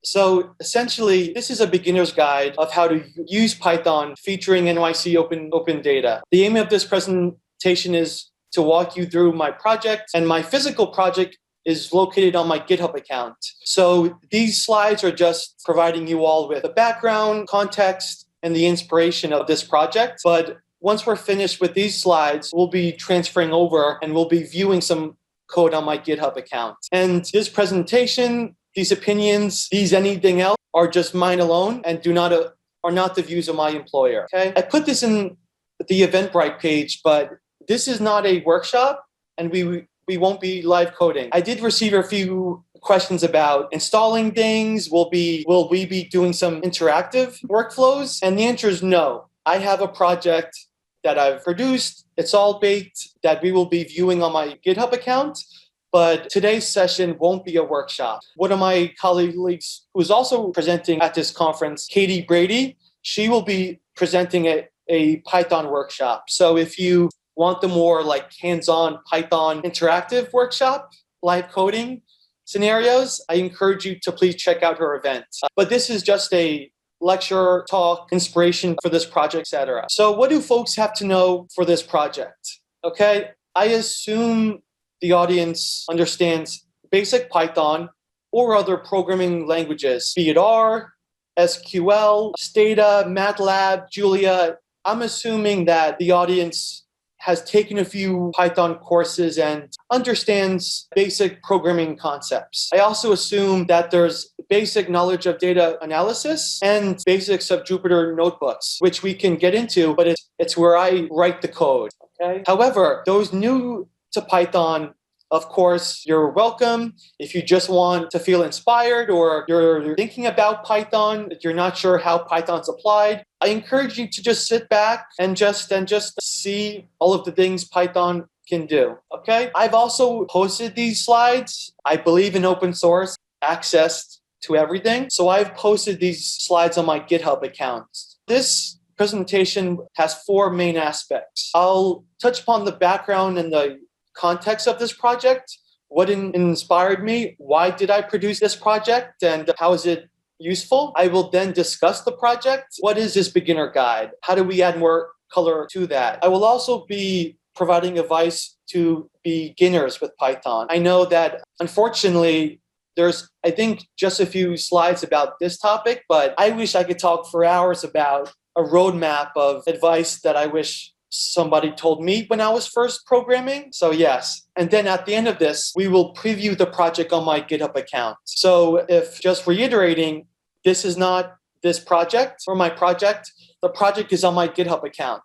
So essentially, this is a beginner's guide of how to use Python featuring NYC Open Data. The aim of this presentation is to walk you through my project, and my physical project is located on my GitHub account. So these slides are just providing you all with the background, context, and the inspiration of this project. But once we're finished with these slides, we'll be transferring over and we'll be viewing some code on my GitHub account. And this presentation, these opinions, these anything else are just mine alone and are not the views of my employer. Okay? I put this in the Eventbrite page, but this is not a workshop, and we won't be live coding. I did receive a few questions about installing things. Will we be doing some interactive workflows? And the answer is no. I have a project that I've produced. It's all baked that we will be viewing on my GitHub account. But today's session won't be a workshop. One of my colleagues who's also presenting at this conference, Katie Brady, she will be presenting a Python workshop. So if you want the more like hands-on Python interactive workshop, live coding scenarios, I encourage you to please check out her event. But this is just a lecture, talk, inspiration for this project, etc. So what do folks have to know for this project? Okay, I assume the audience understands basic Python or other programming languages, be it R, SQL, Stata, MATLAB, Julia. I'm assuming that the audience has taken a few Python courses and understands basic programming concepts. I also assume that there's basic knowledge of data analysis and basics of Jupyter notebooks, which we can get into, but it's where I write the code. Okay? However, those new to Python, of course, you're welcome. If you just want to feel inspired or you're thinking about Python, you're not sure how Python's applied, I encourage you to just sit back and just see all of the things Python can do. Okay? I've also posted these slides. I believe in open source access to everything. So I've posted these slides on my GitHub account. This presentation has four main aspects. I'll touch upon the background and the context of this project, what inspired me, why did I produce this project, and how is it useful. I will then discuss the project. What is this beginner guide? How do we add more color to that? I will also be providing advice to beginners with Python. I know that unfortunately there's, I think, just a few slides about this topic, but I wish I could talk for hours about a roadmap of advice that I wish somebody told me when I was first programming. So yes. And then at the end of this, we will preview the project on my GitHub account. So if just reiterating, this is not this project or my project, the project is on my GitHub account.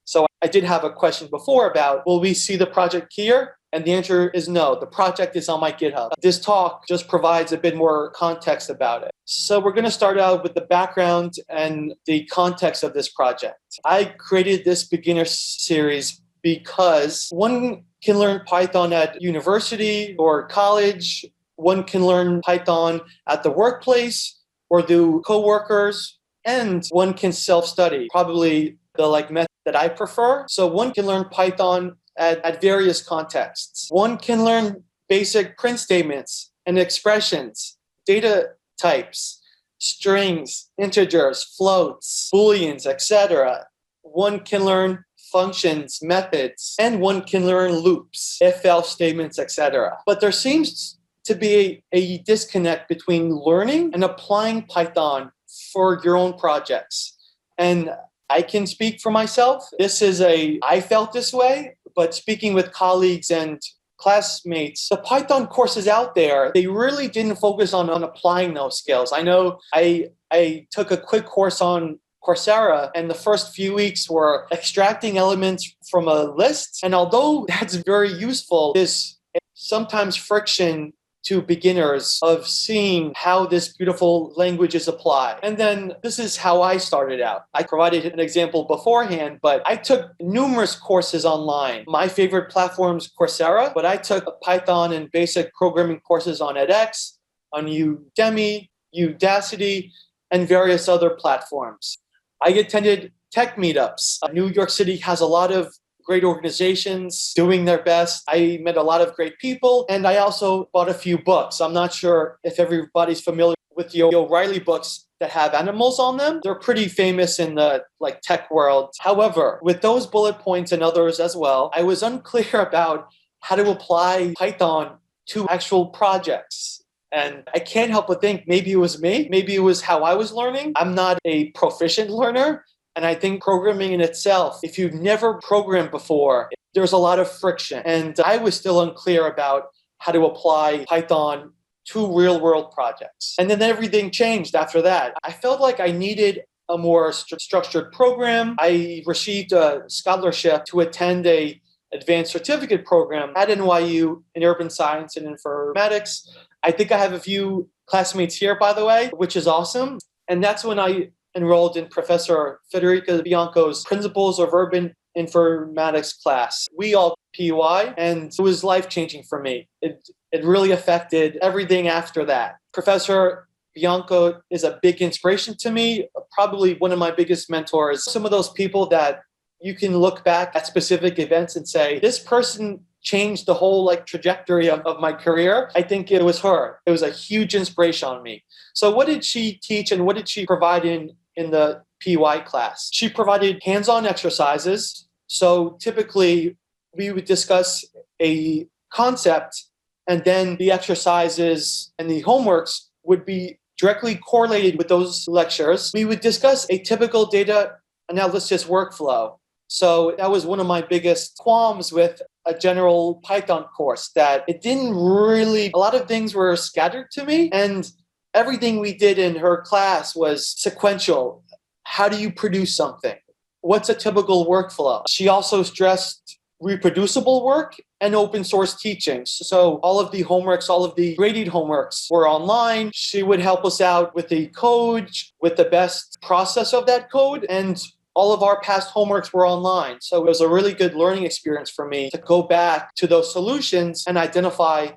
So I did have a question before about, will we see the project here? And the answer is no, the project is on my GitHub. This talk just provides a bit more context about it. So we're going to start out with the background and the context of this project. I created this beginner series because one can learn Python at university or college. One can learn Python at the workplace or through coworkers, and one can self-study, probably the method that I prefer. So one can learn Python at various contexts. One can learn basic print statements and expressions, data types, strings, integers, floats, booleans, etc. One can learn functions, methods, and one can learn loops, if-else statements, etc. But there seems to be a disconnect between learning and applying Python for your own projects. And I can speak for myself. I felt this way, but speaking with colleagues and classmates, the Python courses out there, they really didn't focus on applying those skills. I know I took a quick course on Coursera, and the first few weeks were extracting elements from a list. And although that's very useful, there's sometimes friction to beginners of seeing how this beautiful language is applied. And then this is how I started out. I provided an example beforehand, but I took numerous courses online. My favorite platform is Coursera, but I took Python and basic programming courses on edX, on Udemy, Udacity, and various other platforms. I attended tech meetups. New York City has a lot of great organizations doing their best. I met a lot of great people, and I also bought a few books. I'm not sure if everybody's familiar with the O'Reilly books that have animals on them. They're pretty famous in the tech world. However, with those bullet points and others as well, I was unclear about how to apply Python to actual projects. And I can't help but think maybe it was me. Maybe it was how I was learning. I'm not a proficient learner. And I think programming in itself, if you've never programmed before, there's a lot of friction. And I was still unclear about how to apply Python to real-world projects. And then everything changed after that. I felt like I needed a more structured program. I received a scholarship to attend a advanced certificate program at NYU in urban science and informatics. I think I have a few classmates here, by the way, which is awesome. And that's when I enrolled in Professor Federica Bianco's Principles of Urban Informatics class. We all PUI, and it was life-changing for me. It really affected everything after that. Professor Bianco is a big inspiration to me, probably one of my biggest mentors. Some of those people that you can look back at specific events and say, this person changed the whole trajectory of my career. I think it was her. It was a huge inspiration on me. So what did she teach and what did she provide in the PY class? She provided hands-on exercises. So typically we would discuss a concept and then the exercises and the homeworks would be directly correlated with those lectures. We would discuss a typical data analysis workflow. So that was one of my biggest qualms with a general Python course, that it didn't really, a lot of things were scattered to me, and everything we did in her class was sequential. How do you produce something? What's a typical workflow? She also stressed reproducible work and open source teaching. So all of the homeworks, all of the graded homeworks were online. She would help us out with the code, with the best process of that code, and all of our past homeworks were online. So it was a really good learning experience for me to go back to those solutions and identify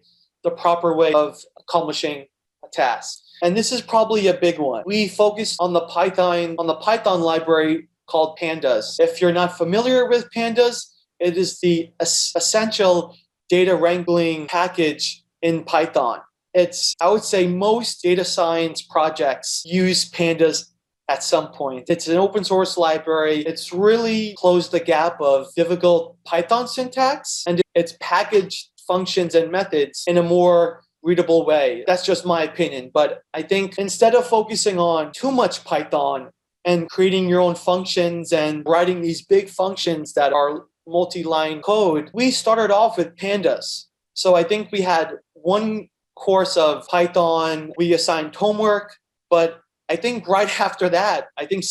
the proper way of accomplishing a task. And this is probably a big one. We focused on the Python library called Pandas. If you're not familiar with Pandas, it is the essential data wrangling package in Python. I would say most data science projects use Pandas at some point. It's an open source library. It's really closed the gap of difficult Python syntax, and it's packaged functions and methods in a more readable way. That's just my opinion. But I think instead of focusing on too much Python and creating your own functions and writing these big functions that are multi-line code, we started off with Pandas. So I think we had one course of Python, we assigned homework, but I think right after that, I think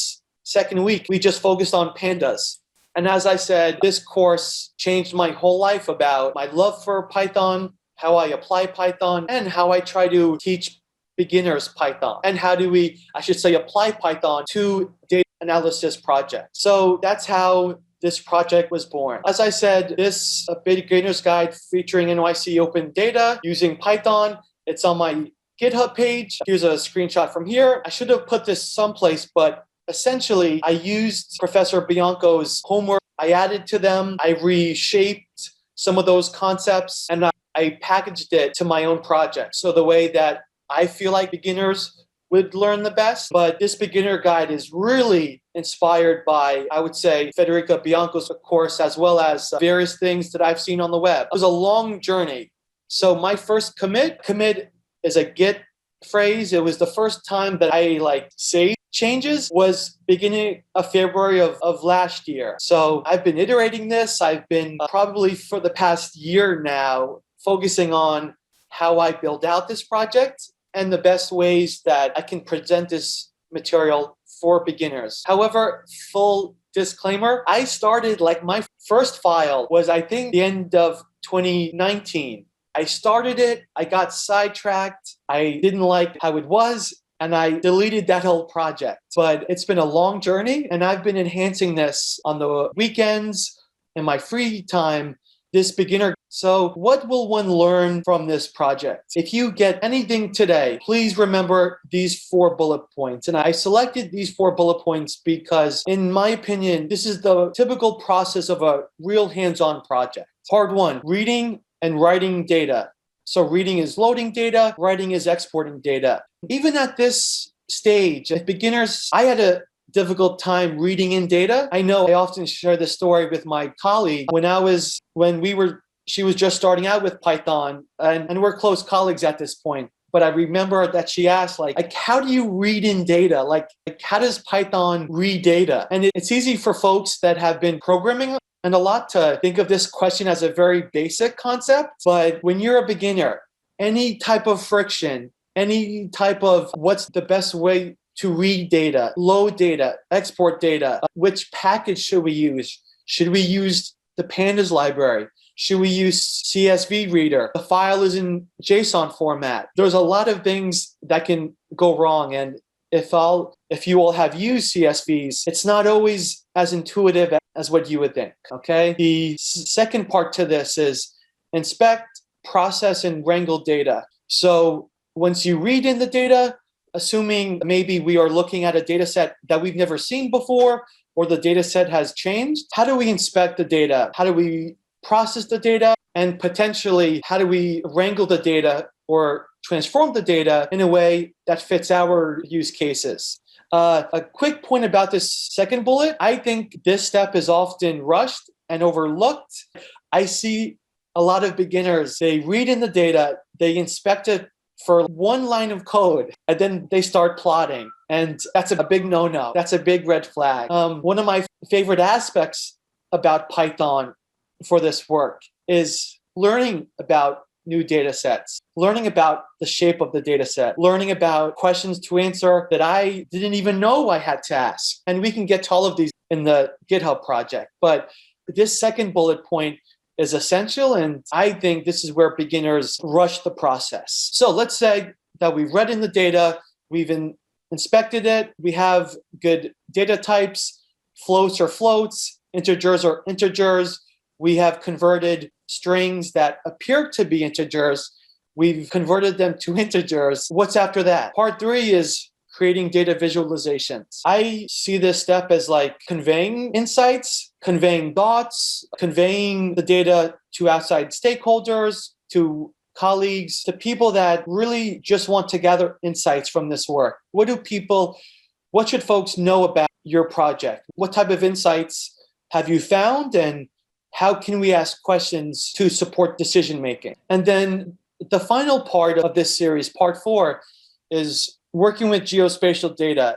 second week, we just focused on Pandas. And as I said, this course changed my whole life about my love for Python, how I apply Python, and how I try to teach beginners Python, and how do we, I should say, apply Python to data analysis projects. So that's how this project was born. As I said, this a beginner's guide featuring NYC Open Data using Python. It's on my GitHub page. Here's a screenshot from here. I should have put this someplace, but essentially I used Professor Bianco's homework. I added to them. I reshaped some of those concepts and I packaged it to my own project. So the way that I feel like beginners would learn the best. But this beginner guide is really inspired by, I would say, Federica Bianco's course, as well as various things that I've seen on the web. It was a long journey. So my first commit is a Git phrase. It was the first time that I saved changes was beginning of February of last year. So I've been iterating this. I've been probably for the past year now focusing on how I build out this project and the best ways that I can present this material for beginners. However, full disclaimer, I started my first file was I think the end of 2019. I started it, I got sidetracked, I didn't like how it was, and I deleted that whole project. But it's been a long journey, and I've been enhancing this on the weekends, in my free time, this beginner. So what will one learn from this project? If you get anything today, please remember these 4 bullet points. And I selected these 4 bullet points because, in my opinion, this is the typical process of a real hands-on project. Part 1, reading and writing data. So reading is loading data, writing is exporting data. Even at this stage, as beginners, I had a difficult time reading in data. I know I often share this story with my colleague. She was just starting out with Python, and we're close colleagues at this point. But I remember that she asked, how do you read in data? Like how does Python read data? And it's easy for folks that have been programming and a lot to think of this question as a very basic concept. But when you're a beginner, any type of friction, any type of what's the best way to read data, load data, export data, which package should we use? Should we use the pandas library? Should we use CSV reader? The file is in JSON format. There's a lot of things that can go wrong. And if you all have used CSVs, it's not always as intuitive as what you would think, okay? The second part to this is inspect, process, and wrangle data. So once you read in the data, assuming maybe we are looking at a data set that we've never seen before, or the data set has changed, how do we inspect the data? How do we process the data? And potentially, how do we wrangle the data or transform the data in a way that fits our use cases? A quick point about this second bullet, I think this step is often rushed and overlooked. I see a lot of beginners, they read in the data, they inspect it for 1 line of code, and then they start plotting. And that's a big no-no. That's a big red flag. One of my favorite aspects about Python for this work is learning about new data sets, learning about the shape of the data set, learning about questions to answer that I didn't even know I had to ask. And we can get to all of these in the GitHub project. But this second bullet point is essential, and I think this is where beginners rush the process. So let's say that we've read in the data, we've inspected it, we have good data types, floats are floats, integers are integers, we have converted strings that appear to be integers, we've converted them to integers. What's after that? Part 3 is creating data visualizations. I see this step as conveying insights, conveying thoughts, conveying the data to outside stakeholders, to colleagues, to people that really just want to gather insights from this work. What should folks know about your project? What type of insights have you found, and how can we ask questions to support decision making? And then the final part of this series, part 4, is working with geospatial data.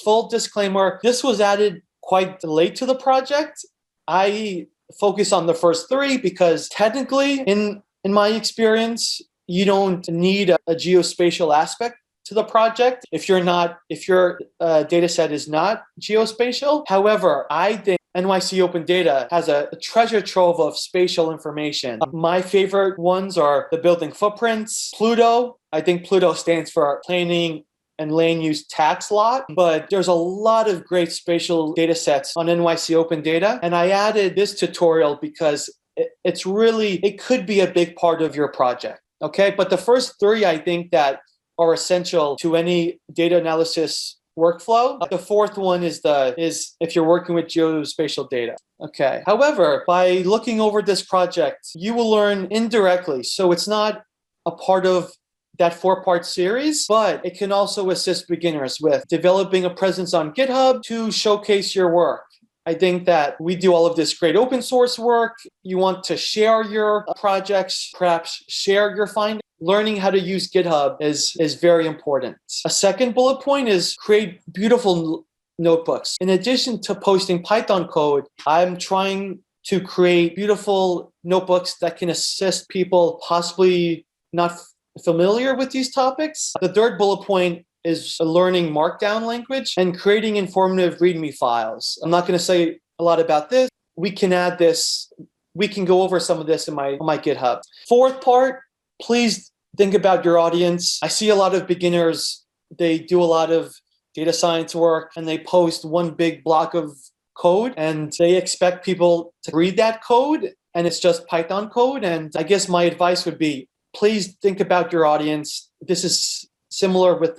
Full disclaimer, this was added quite late to the project. I focus on the first 3 because technically, in my experience, you don't need a geospatial aspect to the project if your data set is not geospatial. However, I think NYC Open Data has a treasure trove of spatial information. My favorite ones are the building footprints, Pluto. I think Pluto stands for Planning and Land Use Tax Lot, but there's a lot of great spatial data sets on NYC Open Data. And I added this tutorial because it could be a big part of your project. Okay, but the first 3, I think, that are essential to any data analysis workflow. The fourth one is if you're working with geospatial data. Okay. However, by looking over this project, you will learn indirectly. So it's not a part of that 4-part series, but it can also assist beginners with developing a presence on GitHub to showcase your work. I think that we do all of this great open source work. You want to share your projects, perhaps share your findings. Learning how to use GitHub is very important. A second bullet point is create beautiful notebooks. In addition to posting Python code, I'm trying to create beautiful notebooks that can assist people possibly not familiar with these topics. The third bullet point is learning Markdown language and creating informative README files. I'm not going to say a lot about this. We can add this. We can go over some of this in my GitHub. Fourth part, please think about your audience. I see a lot of beginners, they do a lot of data science work and they post one big block of code and they expect people to read that code and it's just Python code. And I guess my advice would be, please think about your audience. This is similar with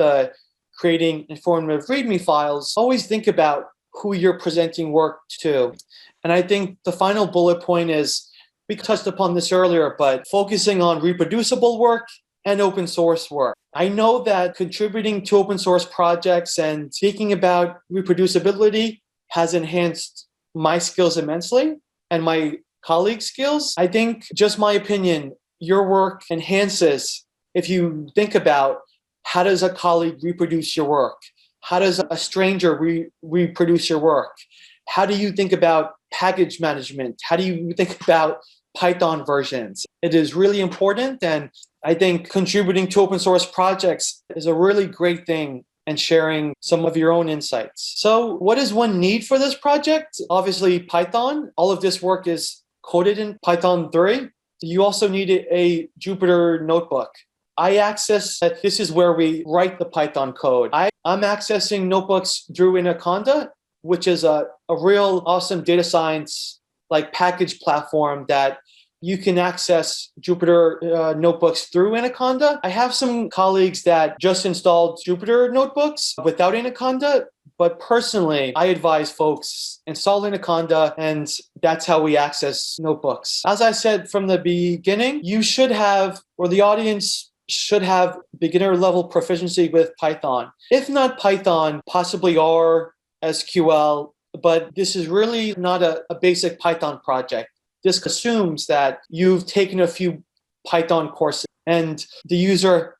creating informative README files. Always think about who you're presenting work to. And I think the final bullet point is, we touched upon this earlier, but focusing on reproducible work and open source work. I know that contributing to open source projects and speaking about reproducibility has enhanced my skills immensely and my colleagues' skills. I think, just my opinion, your work enhances if you think about, how does a colleague reproduce your work? How does a stranger reproduce your work? How do you think about package management? How do you think about Python versions? It is really important, and I think contributing to open source projects is a really great thing, and sharing some of your own insights. So what does one need for this project? Obviously Python. All of this work is coded in Python 3. You also need a Jupyter notebook. This is where we write the Python code. I'm accessing notebooks through Anaconda, which is a real awesome data science package platform that you can access Jupyter notebooks through Anaconda. I have some colleagues that just installed Jupyter notebooks without Anaconda, but personally, I advise folks install Anaconda, and that's how we access notebooks. As I said from the beginning, you should have, or the audience should have, beginner level proficiency with Python. If not Python, possibly R, SQL, but this is really not a basic Python project. This assumes that you've taken a few Python courses and the user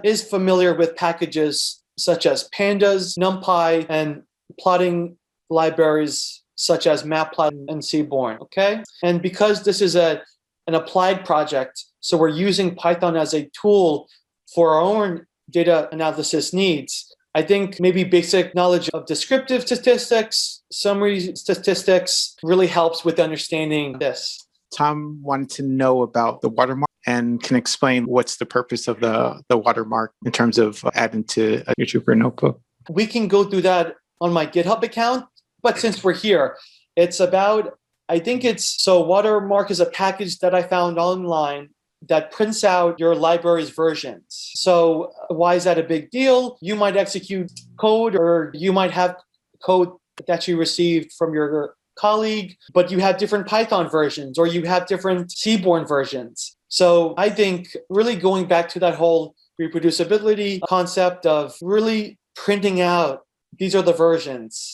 is familiar with packages such as pandas, NumPy, and plotting libraries such as Matplotlib and Seaborn, okay? And because this is an applied project, so we're using Python as a tool for our own data analysis needs, I think maybe basic knowledge of descriptive statistics, summary statistics really helps with understanding this. Tom wanted to know about the watermark and can explain what's the purpose of the watermark in terms of adding to your Jupyter notebook. We can go through that on my GitHub account, but since we're here, it's about, so Watermark is a package that I found online that prints out your library's versions. So why is that a big deal? You might execute code, or you might have code that you received from your colleague, but you have different Python versions, or you have different Seaborn versions. So I think really going back to that whole reproducibility concept of really printing out, these are the versions,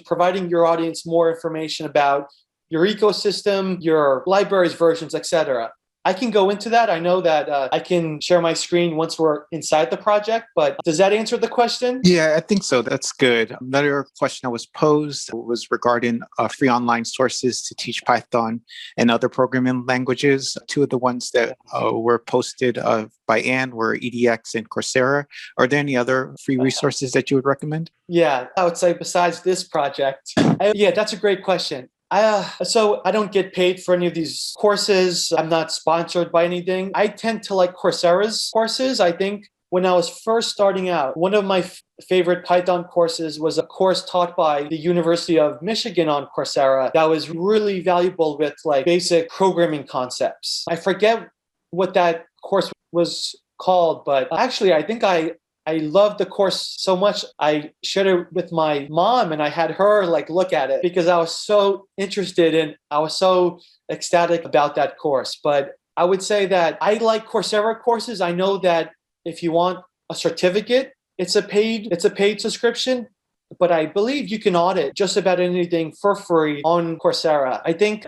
providing your audience more information about your ecosystem, your library's versions, etc. I can go into that. I know that I can share my screen once we're inside the project, but does that answer the question? Yeah, I think so. That's good. Another question that was posed was regarding free online sources to teach Python and other programming languages. Two of the ones that were posted by Anne were EDX and Coursera. Are there any other free resources that you would recommend? Yeah, I would say besides this project. Yeah, that's a great question. So I don't get paid for any of these courses. I'm not sponsored by anything. I tend to like Coursera's courses. I think when I was first starting out, one of my favorite Python courses was a course taught by the University of Michigan on Coursera that was really valuable with basic programming concepts. I forget what that course was called, but actually I think I loved the course so much, I shared it with my mom and I had her look at it because I was so interested and I was so ecstatic about that course. But I would say that I like Coursera courses. I know that if you want a certificate, it's a paid subscription, but I believe you can audit just about anything for free on Coursera. I think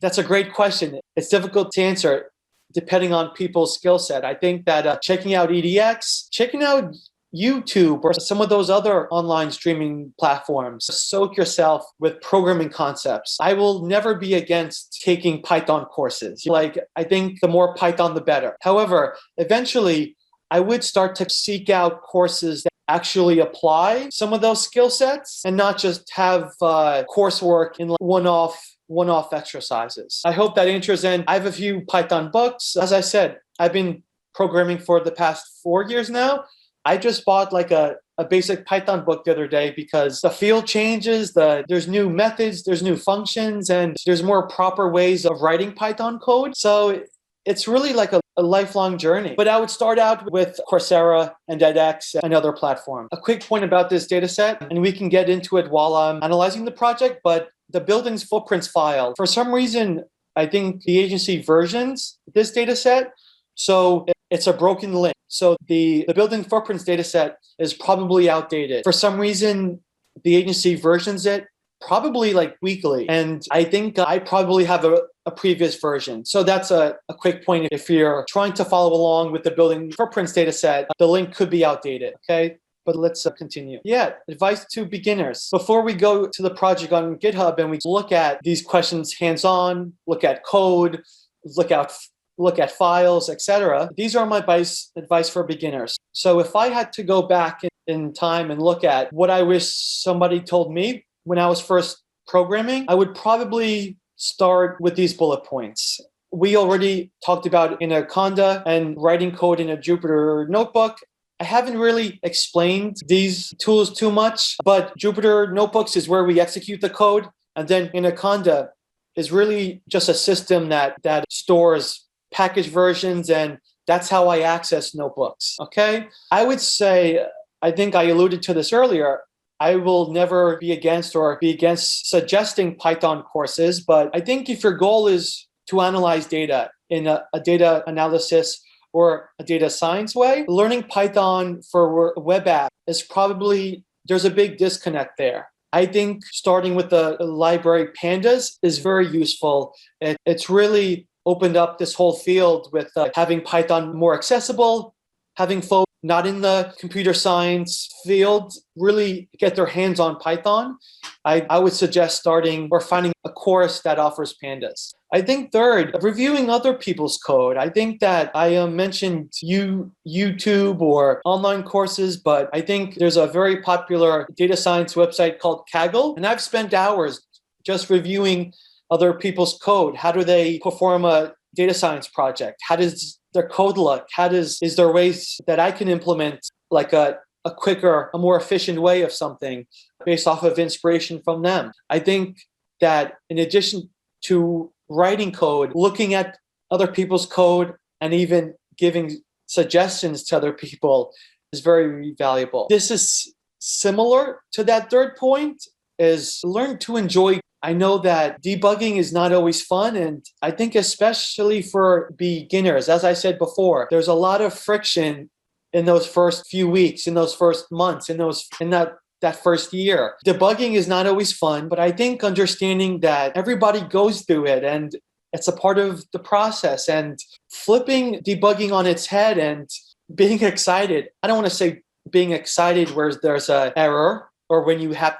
that's a great question. It's difficult to answer depending on people's skill set. I think that checking out EDX, checking out YouTube or some of those other online streaming platforms, soak yourself with programming concepts. I will never be against taking Python courses. I think the more Python, the better. However, eventually, I would start to seek out courses that actually apply some of those skill sets and not just have coursework in one-off exercises. I hope that answers, and I have a few Python books. As I said, I've been programming for the past 4 years now. I just bought a a basic Python book the other day because the field changes, there's new methods, there's new functions, and there's more proper ways of writing Python code. So it's really like a lifelong journey. But I would start out with Coursera and edX and other platforms. A quick point about this data set, and we can get into it while I'm analyzing the project, but the buildings footprints file, for some reason, I think the agency versions this data set, so it's a broken link. So the building footprints data set is probably outdated. For some reason, the agency versions it probably like weekly. And I think I probably have a previous version. So that's a quick point. If you're trying to follow along with the building footprints data set, the link could be outdated, okay? But let's continue. Yeah, advice to beginners. Before we go to the project on GitHub and we look at these questions hands-on, look at code, look at files, etc. These are my advice for beginners. So if I had to go back in time and look at what I wish somebody told me when I was first programming, I would probably start with these bullet points. We already talked about Anaconda and writing code in a Jupyter notebook. I haven't really explained these tools too much, but Jupyter Notebooks is where we execute the code. And then Anaconda is really just a system that stores package versions, and that's how I access notebooks, okay? I would say, I think I alluded to this earlier, I will never be against suggesting Python courses, but I think if your goal is to analyze data in a data analysis or a data science way, learning Python for a web app is probably, there's a big disconnect there. I think starting with the library pandas is very useful. It's really opened up this whole field with having Python more accessible, having folks not in the computer science field really get their hands on Python. I would suggest starting or finding a course that offers pandas. I think third, reviewing other people's code. I think that I mentioned YouTube or online courses, but I think there's a very popular data science website called Kaggle, and I've spent hours just reviewing other people's code. How do they perform a data science project? How does their code look? Is there ways that I can implement like a quicker, a more efficient way of something based off of inspiration from them? I think that in addition to writing code, looking at other people's code and even giving suggestions to other people is very valuable. This is similar to that third point, is learn to enjoy. I know that debugging is not always fun, and I think especially for beginners, as I said before, there's a lot of friction in those first few weeks, in those first months, in that first year. Debugging is not always fun, but I think understanding that everybody goes through it and it's a part of the process, and flipping debugging on its head and being excited. I don't want to say being excited where there's an error or when you have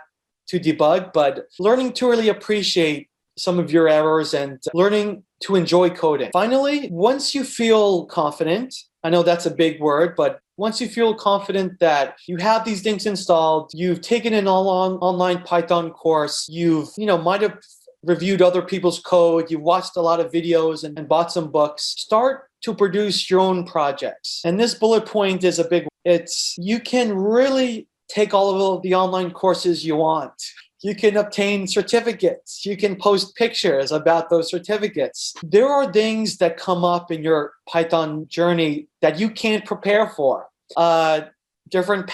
to debug, but learning to really appreciate some of your errors and learning to enjoy coding. Finally, once you feel confident, I know that's a big word, but once you feel confident that you have these things installed, you've taken an online Python course, might have reviewed other people's code, you've watched a lot of videos and bought some books, start to produce your own projects. And this bullet point is a big one. You can really take all of the online courses you want. You can obtain certificates. You can post pictures about those certificates. There are things that come up in your Python journey that you can't prepare for. Different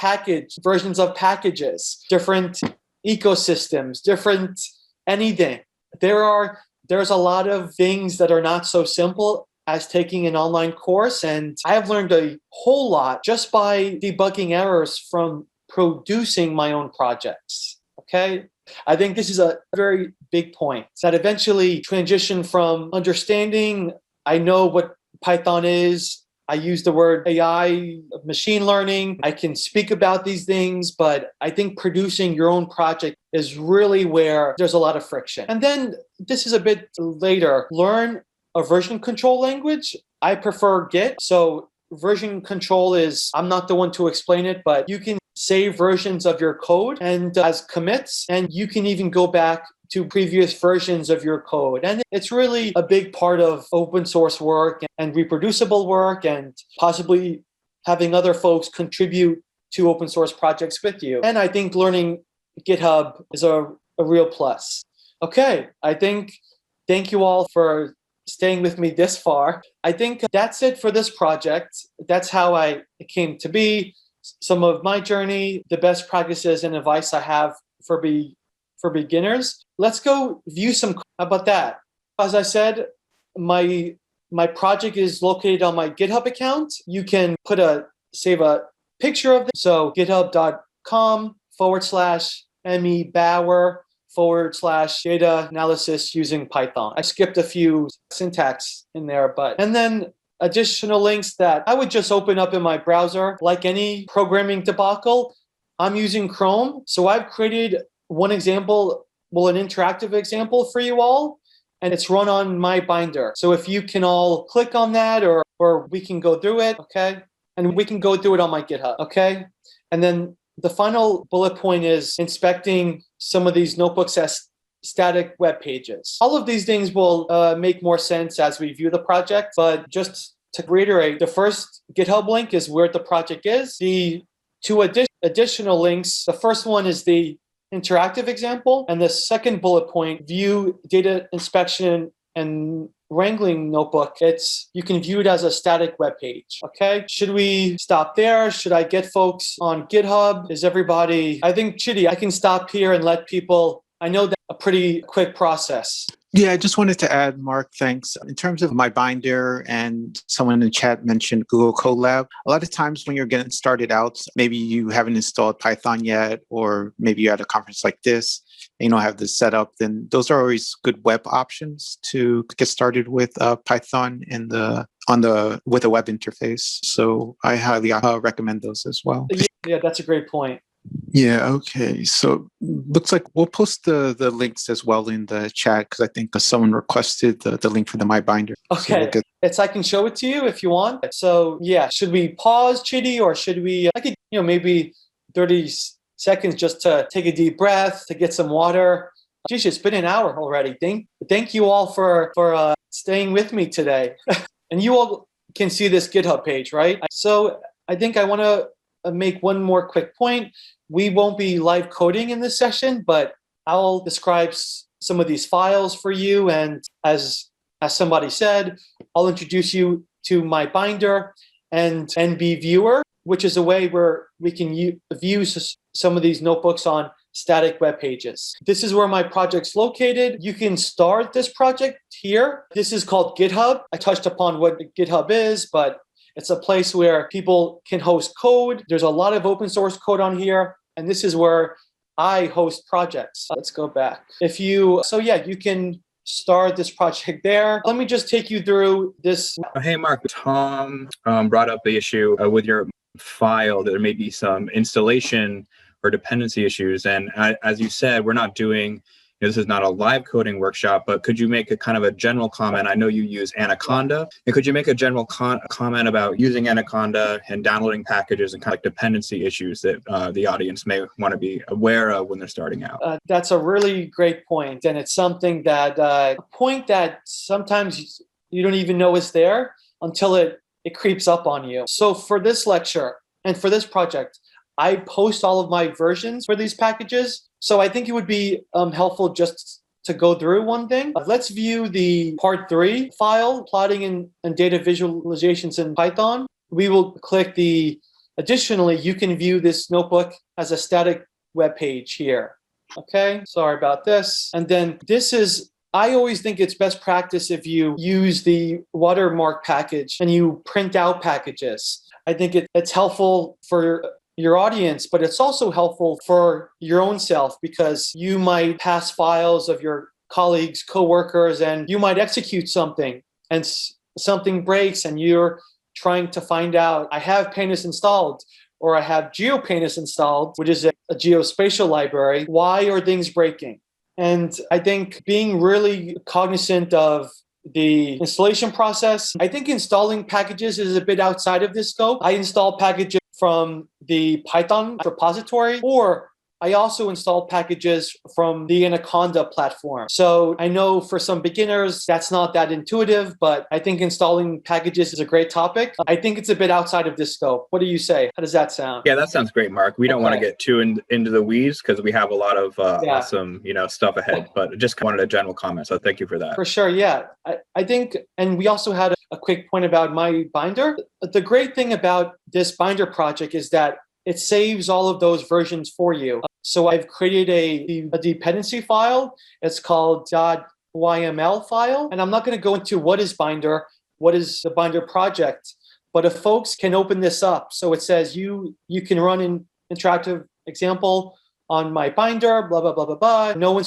versions of packages, different ecosystems, different anything. There's a lot of things that are not so simple as taking an online course, and I have learned a whole lot just by debugging errors from producing my own projects, okay? I think this is a very big point that eventually transition from understanding, I know what Python is, I use the word AI, machine learning, I can speak about these things, but I think producing your own project is really where there's a lot of friction. And then this is a bit later, learn a version control language. I prefer Git. So version control is, I'm not the one to explain it, but you can save versions of your code and as commits, and you can even go back to previous versions of your code. And it's really a big part of open source work and reproducible work, and possibly having other folks contribute two open source projects with you. And I think learning GitHub is a real plus. Okay, thank you all for staying with me this far. I think that's it for this project. That's how I came to be, some of my journey, the best practices and advice I have for beginners. Let's go view some. How about that? As I said, my project is located on my GitHub account. You can save a picture of this. So github.com/MeBauer/data analysis using Python. I skipped a few syntax in there, and then additional links that I would just open up in my browser. Like any programming debacle, I'm using Chrome. So I've created one example, an interactive example for you all, and it's run on my binder. So if you can all click on that or we can go through it, okay? And we can go through it on my GitHub, okay? And then the final bullet point is inspecting some of these notebooks as static web pages. All of these things will make more sense as we view the project, but just to reiterate, the first GitHub link is where the project is. The two additional links, the first one is the interactive example, and the second bullet point, view data inspection and wrangling notebook. You can view it as a static web page. Okay, should we stop there? Should I get folks on GitHub? Is everybody? I think Chidi, I can stop here and let people. I know that's a pretty quick process. Yeah, I just wanted to add, Mark, thanks. In terms of my binder, and someone in the chat mentioned Google Colab, a lot of times when you're getting started out, maybe you haven't installed Python yet, or maybe you're at a conference like this, and you don't have this set up, then those are always good web options to get started with Python with a web interface. So I highly recommend those as well. Yeah, that's a great point. Yeah, okay. So looks like we'll post the links as well in the chat, because I think someone requested the link for the My Binder. Okay. So I can show it to you if you want. So yeah, should we pause, Chidi, or should we, I could, maybe 30 seconds just to take a deep breath, to get some water. Geez, it's been an hour already. Thank you all for staying with me today. And you all can see this GitHub page, right? So I think I want to make one more quick point. We won't be live coding in this session, but I'll describe some of these files for you. And as somebody said, I'll introduce you to my binder and NB Viewer, which is a way where we can view some of these notebooks on static web pages. This is where my project's located. You can start this project here. This is called GitHub. I touched upon what GitHub is, but it's a place where people can host code. There's a lot of open source code on here, and this is where I host projects. Let's go back. You can start this project there. Let me just take you through this. Hey, Mark, Tom brought up the issue with your file. There may be some installation or dependency issues. And as you said, we're not doing, this is not a live coding workshop, but could you make a kind of a general comment? I know you use Anaconda. And could you make a general comment about using Anaconda and downloading packages and kind of dependency issues that the audience may want to be aware of when they're starting out? That's a really great point. And it's something that, a point that sometimes you don't even know is there until it creeps up on you. So for this lecture and for this project, I post all of my versions for these packages. So I think it would be helpful just to go through one thing. Let's view the part 3 file, plotting and data visualizations in Python. We will click additionally, you can view this notebook as a static web page here. Okay, sorry about this. And then I always think it's best practice if you use the Watermark package and you print out packages. I think it's helpful for your audience, but it's also helpful for your own self, because you might pass files of your colleagues, coworkers, and you might execute something and something breaks and you're trying to find out, I have Panis installed, or I have GeoPanis installed, which is a geospatial library. Why are things breaking? And I think being really cognizant of the installation process, I think installing packages is a bit outside of this scope. I install packages from the Python repository, or I also install packages from the Anaconda platform. So I know for some beginners, that's not that intuitive, but I think installing packages is a great topic. I think it's a bit outside of this scope. What do you say? How does that sound? Yeah, that sounds great, Mark. We don't want to get too into the weeds because we have a lot of awesome, stuff ahead, but just wanted a general comment. So thank you for that. For sure, yeah. I think, and we also had a quick point about my binder. The great thing about this binder project is that it saves all of those versions for you. So I've created a dependency file. It's called .yml file. And I'm not going to go into what is binder, what is the binder project. But if folks can open this up, so it says you can run an interactive example on my binder, blah, blah, blah, blah, blah. No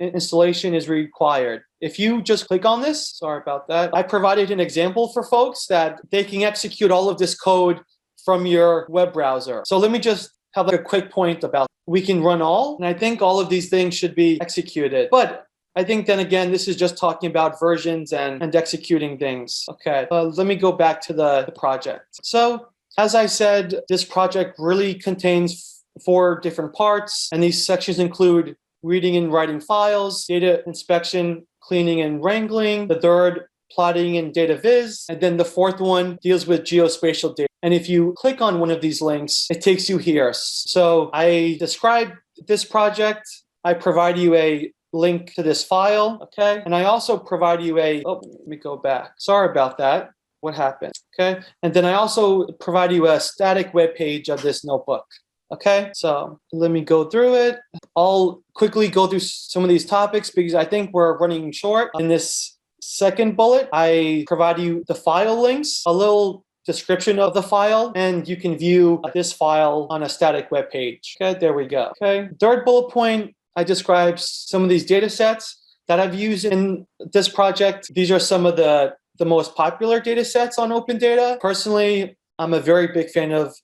installation is required. If you just click on this, sorry about that, I provided an example for folks that they can execute all of this code from your web browser. So let me just have a quick point about we can run all, and I think all of these things should be executed. But I think then again, this is just talking about versions and executing things. Okay, let me go back to the project. So as I said, this project really contains 4 different parts, and these sections include reading and writing files, data inspection, cleaning and wrangling. The third, plotting and data viz. And then the fourth one deals with geospatial data. And if you click on one of these links, it takes you here. So I describe this project. I provide you a link to this file, okay? And I also provide you let me go back. Sorry about that. What happened, okay? And then I also provide you a static web page of this notebook. Okay, so let me go through it. I'll quickly go through some of these topics because I think we're running short. In this second bullet, I provide you the file links, a little description of the file, and you can view this file on a static web page. Okay, there we go. Okay, third bullet point, I describe some of these data sets that I've used in this project. These are some of the most popular data sets on Open Data. Personally, I'm a very big fan of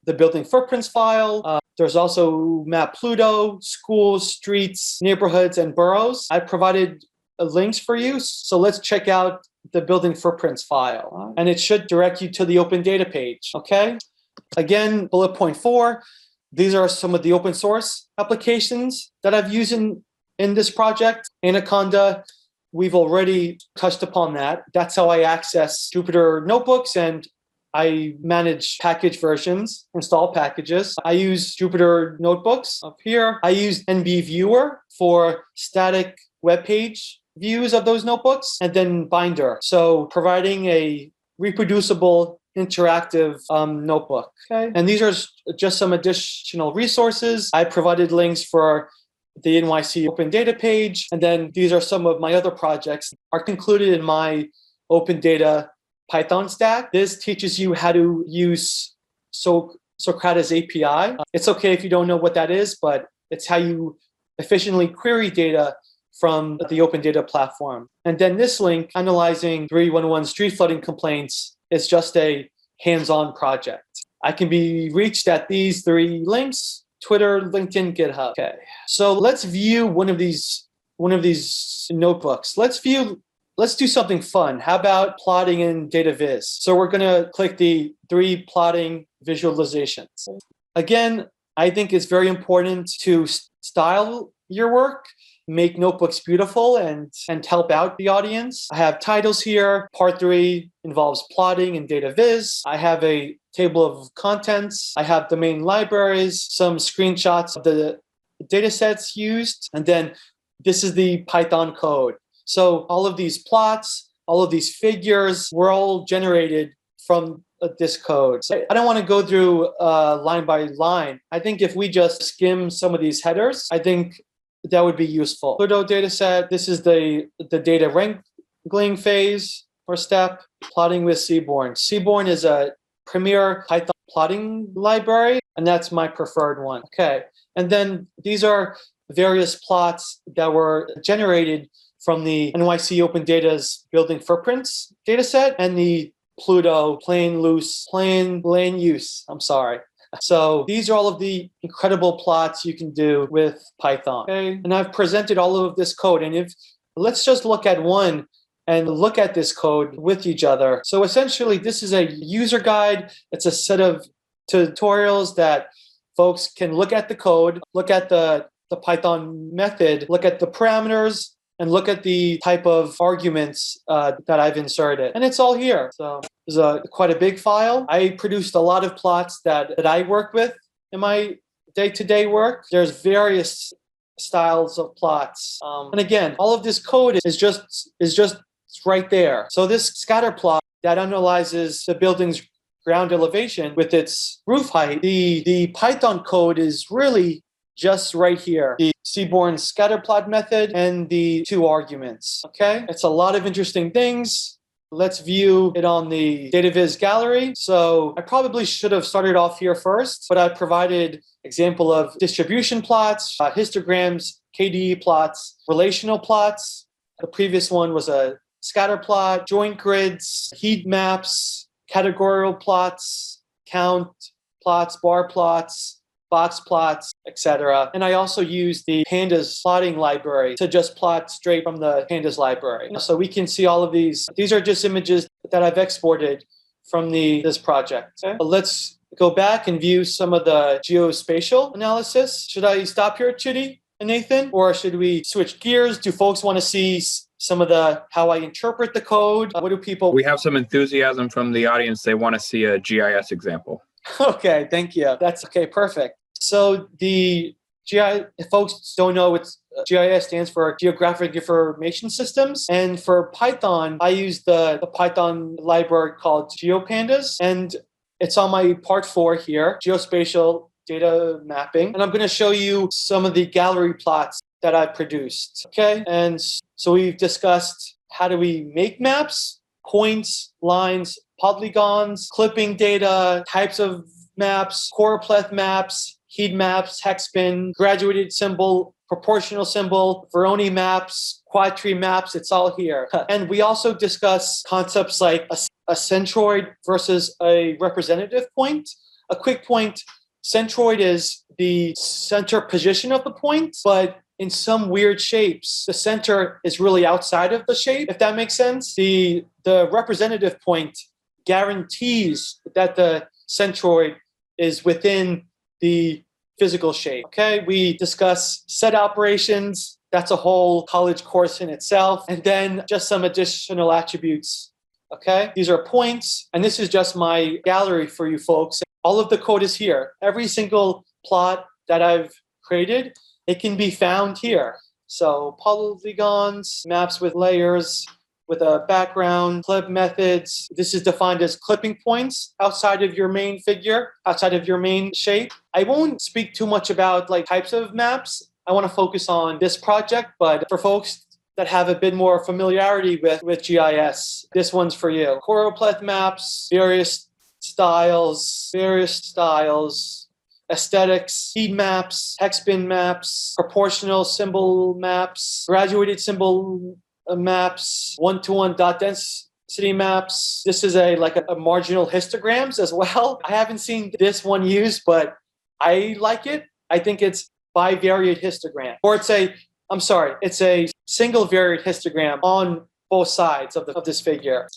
the building footprints file. There's also Map Pluto, schools, streets, neighborhoods, and boroughs. I provided links for you. So let's check out the building footprints file. And it should direct you to the Open Data page, okay? Again, bullet point 4, these are some of the open source applications that I've used in this project. Anaconda, we've already touched upon that. That's how I access Jupyter notebooks, and I manage package versions, install packages. I use Jupyter notebooks up here. I use NB Viewer for static web page views of those notebooks, and then Binder. So providing a reproducible interactive notebook. Okay. And these are just some additional resources. I provided links for the NYC Open Data page. And then these are some of my other projects are concluded in my Open Data Python stack. This teaches you how to use Socrates API. It's okay if you don't know what that is, but it's how you efficiently query data from the Open Data platform. And then this link, analyzing 311 street flooding complaints, is just a hands-on project. I can be reached at these 3 links: Twitter, LinkedIn, GitHub. Okay, so let's view one of these notebooks. Let's do something fun. How about plotting in data viz? So we're gonna click the 3 plotting visualizations. Again, I think it's very important to style your work, make notebooks beautiful, and help out the audience. I have titles here. Part 3 involves plotting in data viz. I have a table of contents. I have the main libraries, some screenshots of the data sets used, and then this is the Python code. So all of these plots, all of these figures were all generated from this code. So I don't want to go through line by line. I think if we just skim some of these headers, I think that would be useful. Pluto data set, this is the data wrangling phase or step, plotting with Seaborn. Seaborn is a premier Python plotting library, and that's my preferred one. Okay, and then these are various plots that were generated from the NYC Open Data's building footprints data set and the Pluto plain land use. So these are all of the incredible plots you can do with Python. Okay? And I've presented all of this code. And let's just look at one and look at this code with each other. So essentially, this is a user guide. It's a set of tutorials that folks can look at the code, look at the Python method, look at the parameters, and look at the type of arguments that I've inserted. And it's all here. So it's quite a big file. I produced a lot of plots that I work with in my day-to-day work. There's various styles of plots. And again, all of this code is just right there. So this scatter plot that analyzes the building's ground elevation with its roof height, the Python code is really just right here. The seaborne scatter plot method and the two arguments. Okay, it's a lot of interesting things. Let's view it on the GIS Gallery. So I probably should have started off here first, but I provided example of distribution plots, histograms, KDE plots, relational plots. The previous one was a scatter plot, joint grids, heat maps, categorical plots, count plots, bar plots, box plots, etc. And I also use the pandas plotting library to just plot straight from the pandas library. So we can see all of these. These are just images that I've exported from this project. Okay? Let's go back and view some of the geospatial analysis. Should I stop here, Chitty and Nathan? Or should we switch gears? Do folks want to see some of how I interpret the code? What do people... We have some enthusiasm from the audience. They want to see a GIS example. Okay, thank you. That's okay, perfect. So the GIS, if folks don't know, it's GIS stands for Geographic Information Systems. And for Python, I use the Python library called GeoPandas. And it's on my part 4 here, Geospatial Data Mapping. And I'm going to show you some of the gallery plots that I've produced. Okay, and so we've discussed how do we make maps, points, lines, polygons, clipping data, types of maps, choropleth maps, heat maps, hexbin, graduated symbol, proportional symbol, Veroni maps, quad tree maps, it's all here. And we also discuss concepts like a centroid versus a representative point. A quick point, centroid is the center position of the point, but in some weird shapes, the center is really outside of the shape, if that makes sense. The representative point guarantees that the centroid is within the physical shape. Okay, we discuss set operations. That's a whole college course in itself. And then just some additional attributes. Okay, these are points. And this is just my gallery for you folks. All of the code is here. Every single plot that I've created, it can be found here. So polygons, maps with layers, with a background, clip methods. This is defined as clipping points outside of your main figure, outside of your main shape. I won't speak too much about types of maps. I want to focus on this project, but for folks that have a bit more familiarity with GIS, this one's for you. Choropleth maps, various styles, aesthetics, heat maps, hexbin maps, proportional symbol maps, graduated symbol maps, one-to-one dot density maps. This is a marginal histograms as well. I haven't seen this one used, but I like it. I think it's bivariate histogram, or it's a single variate histogram on both sides of this figure.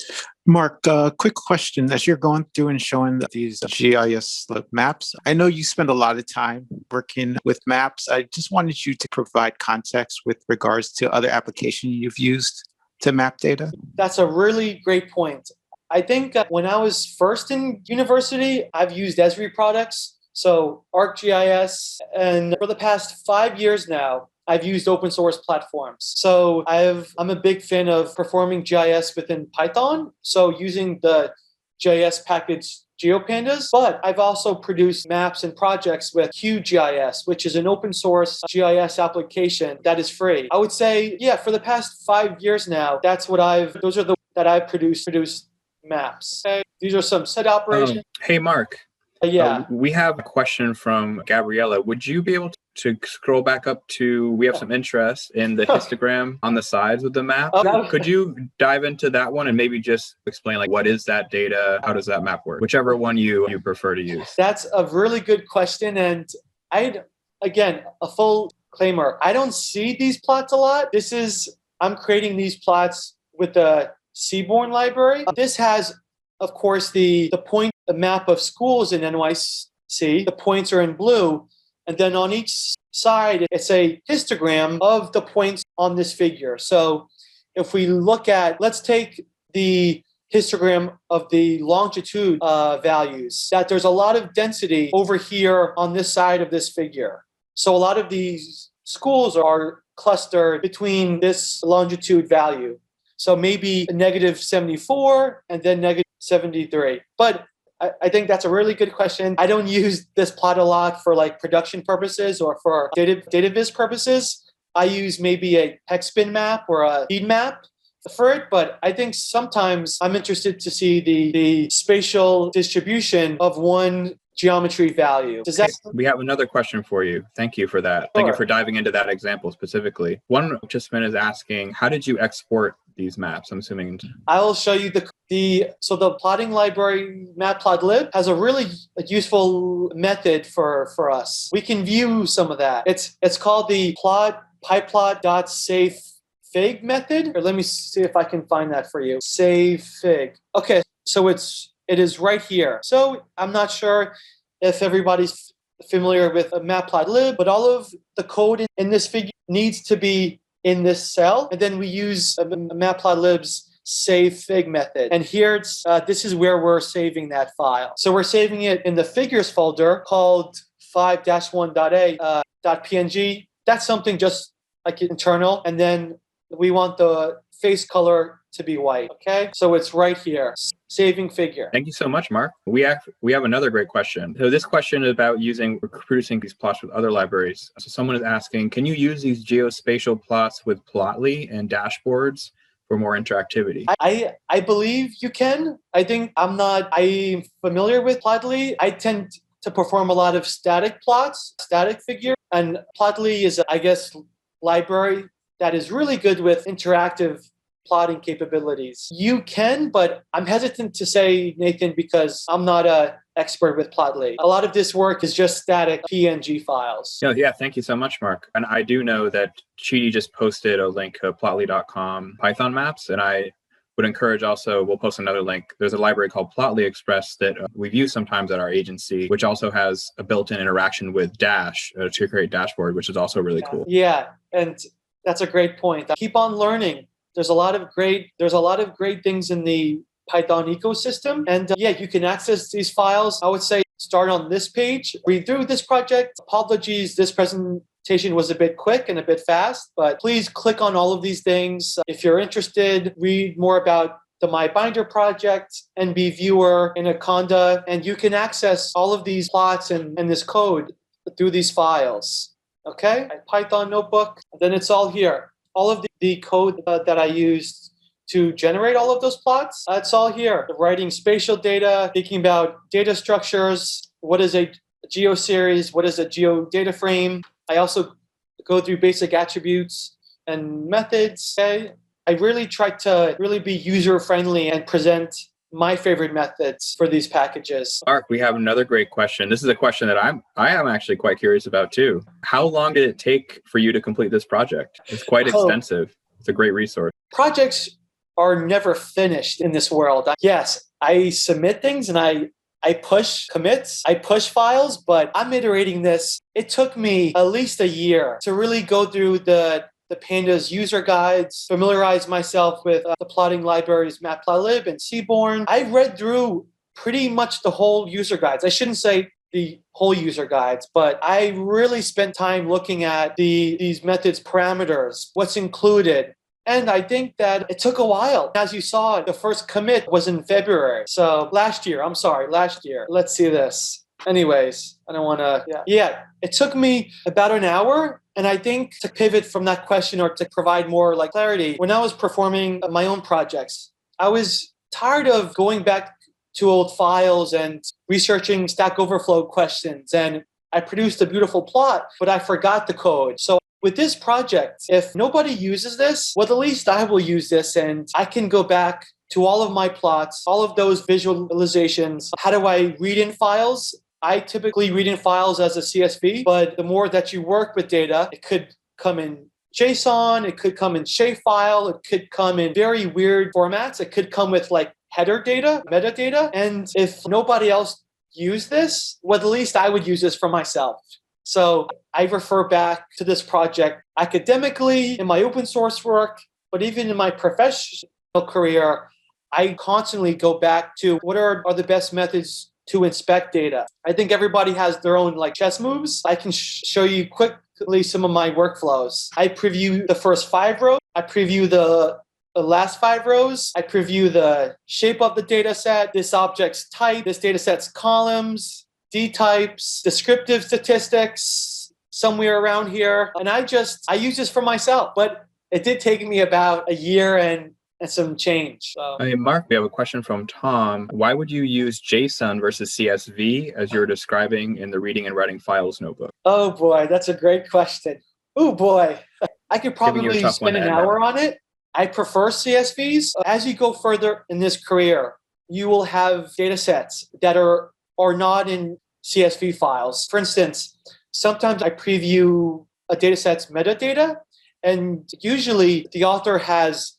Mark, quick question. As you're going through and showing these GIS maps, I know you spend a lot of time working with maps. I just wanted you to provide context with regards to other applications you've used to map data. That's a really great point. I think when I was first in university, I've used Esri products, so ArcGIS, and for the past 5 years now, I've used open source platforms. So I'm a big fan of performing GIS within Python, so using the GIS package GeoPandas, but I've also produced maps and projects with QGIS, which is an open source GIS application that is free. I would say, for the past 5 years now, those are the that I've produced maps. Okay? These are some set operations. Hey, Mark. We have a question from Gabriella. Would you be able to scroll back up to, we have some interest in the histogram on the sides of the map. Could you dive into that one and maybe just explain what is that data? How does that map work? Whichever one you prefer to use. That's a really good question. And again, a full disclaimer, I don't see these plots a lot. I'm creating these plots with the Seaborn library. This has, of course, the map of schools in NYC See, the points are in blue. And then on each side, it's a histogram of the points on this figure. So if we look at, let's take the histogram of the longitude values, that there's a lot of density over here on this side of this figure. So a lot of these schools are clustered between this longitude value. So maybe a -74 and then -73. But I think that's a really good question. I don't use this plot a lot for like production purposes or for data viz purposes. I use maybe a hex bin map or a heat map for it, but I think sometimes I'm interested to see the spatial distribution of one geometry value. We have another question for you. Thank you for that. Sure. Thank you for diving into that example specifically. One participant is asking, how did you export these maps? I'm assuming. I'll show you so the plotting library matplotlib has a really useful method for us. We can view some of that. It's called the pyplot.savefig method. Or let me see if I can find that for you. Savefig. Okay, so it is right here. So I'm not sure if everybody's familiar with a matplotlib, but all of the code in this figure needs to be in this cell. And then we use a matplotlib's savefig method. And here this is where we're saving that file. So we're saving it in the figures folder called 5-1.a.png. That's something just like internal. And then we want the face color to be white. Okay, so it's right here. Saving figure. Thank you so much, Mark. We have another great question. So this question is about producing these plots with other libraries. So someone is asking, can you use these geospatial plots with Plotly and dashboards for more interactivity? I believe you can. I'm familiar with Plotly. I tend to perform a lot of static plots, static figure, and Plotly is, I guess, library that is really good with interactive plotting capabilities. You can, but I'm hesitant to say, Nathan, because I'm not an expert with Plotly. A lot of this work is just static PNG files. Yeah, thank you so much, Mark. And I do know that Chidi just posted a link to plotly.com Python maps, and I would encourage also, we'll post another link. There's a library called Plotly Express that we've used sometimes at our agency, which also has a built-in interaction with Dash to create dashboard, which is also really cool. Yeah, and that's a great point. Keep on learning. There's a lot of great things in the Python ecosystem. And you can access these files. I would say start on this page, read through this project. Apologies, this presentation was a bit quick and a bit fast, but please click on all of these things. If you're interested, read more about the MyBinder project, NB Viewer, Anaconda, and you can access all of these plots and this code through these files. Okay, Python notebook, then it's all here. All of the code that I used to generate all of those plots, it's all here. Writing spatial data, thinking about data structures, what is a geoseries, what is a geodata frame. I also go through basic attributes and methods. Okay? I really try to really be user-friendly and present my favorite methods for these packages. Mark, we have another great question. This is a question that I am actually quite curious about too. How long did it take for you to complete this project? It's quite extensive. It's a great resource. Projects are never finished in this world. Yes, I submit things and I push commits, I push files, but I'm iterating this. It took me at least a year to really go through the Pandas user guides, familiarize myself with the plotting libraries Matplotlib and Seaborn. I read through pretty much the whole user guides. I shouldn't say the whole user guides, but I really spent time looking at these methods parameters, what's included. And I think that it took a while. As you saw, the first commit was in February. So last year. Let's see this. Anyways, I don't want to. Yeah, it took me about an hour. And I think to pivot from that question or to provide more clarity, when I was performing my own projects, I was tired of going back to old files and researching Stack Overflow questions. And I produced a beautiful plot, but I forgot the code. So with this project, if nobody uses this, well, at least I will use this and I can go back to all of my plots, all of those visualizations. How do I read in files? I typically read in files as a CSV, but the more that you work with data, it could come in JSON, it could come in shapefile, it could come in very weird formats. It could come with header data, metadata. And if nobody else use this, well, at least I would use this for myself. So I refer back to this project academically in my open source work, but even in my professional career, I constantly go back to what are the best methods to inspect data. I think everybody has their own like chess moves. I can show you quickly some of my workflows. I preview the first 5 rows. I preview the last 5 rows. I preview the shape of the data set, this object's type, this data set's columns, D types, descriptive statistics, somewhere around here. And I use this for myself, but it did take me about a year and some change. So. Hey, Mark, we have a question from Tom. Why would you use JSON versus CSV as you're describing in the reading and writing files notebook? Oh boy, that's a great question. Oh boy, I could probably spend an hour on it. I prefer CSVs. As you go further in this career, you will have data sets that are not in CSV files. For instance, sometimes I preview a data set's metadata, and usually the author has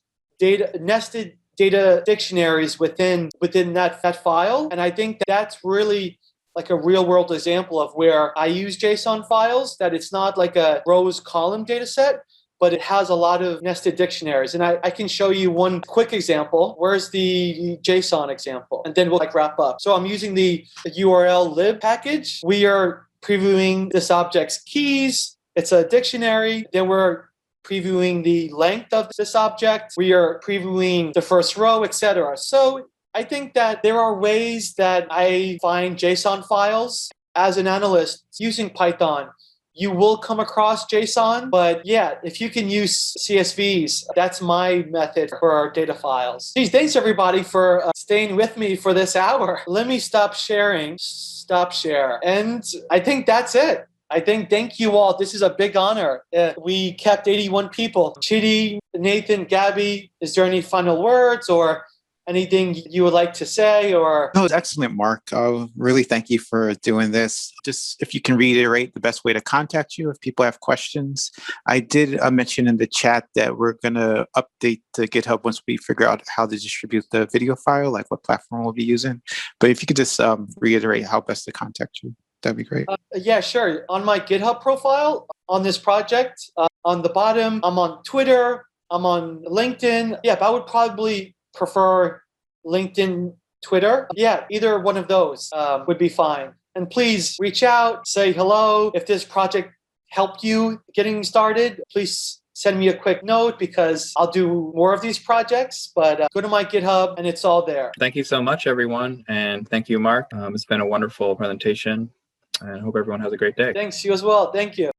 nested data dictionaries within that file. And I think that's really like a real world example of where I use JSON files, that it's not like a rows column data set, but it has a lot of nested dictionaries. And I can show you one quick example. Where's the JSON example? And then we'll wrap up. So I'm using the URL lib package. We are previewing this object's keys. It's a dictionary. Then we're previewing the length of this object. We are previewing the first row, etc. So I think that there are ways that I find JSON files. As an analyst using Python, you will come across JSON, but yeah, if you can use CSVs, that's my method for our data files. Geez, thanks everybody for staying with me for this hour. Let me stop sharing. Stop share. And I think that's it. Thank you all. This is a big honor. We kept 81 people. Chidi, Nathan, Gabby, is there any final words or anything you would like to say? Or No, it's excellent, Mark. Really thank you for doing this. Just if you can reiterate the best way to contact you if people have questions. I did mention in the chat that we're going to update the GitHub once we figure out how to distribute the video file, like what platform we'll be using. But if you could just reiterate how best to contact you. That'd be great. Yeah, sure. On my GitHub profile on this project, on the bottom, I'm on Twitter, I'm on LinkedIn. Yeah, but I would probably prefer LinkedIn, Twitter. Yeah, either one of those would be fine. And please reach out, say hello. If this project helped you getting started, please send me a quick note because I'll do more of these projects. But go to my GitHub and it's all there. Thank you so much, everyone. And thank you, Mark. It's been a wonderful presentation. And I hope everyone has a great day. Thanks, you as well. Thank you.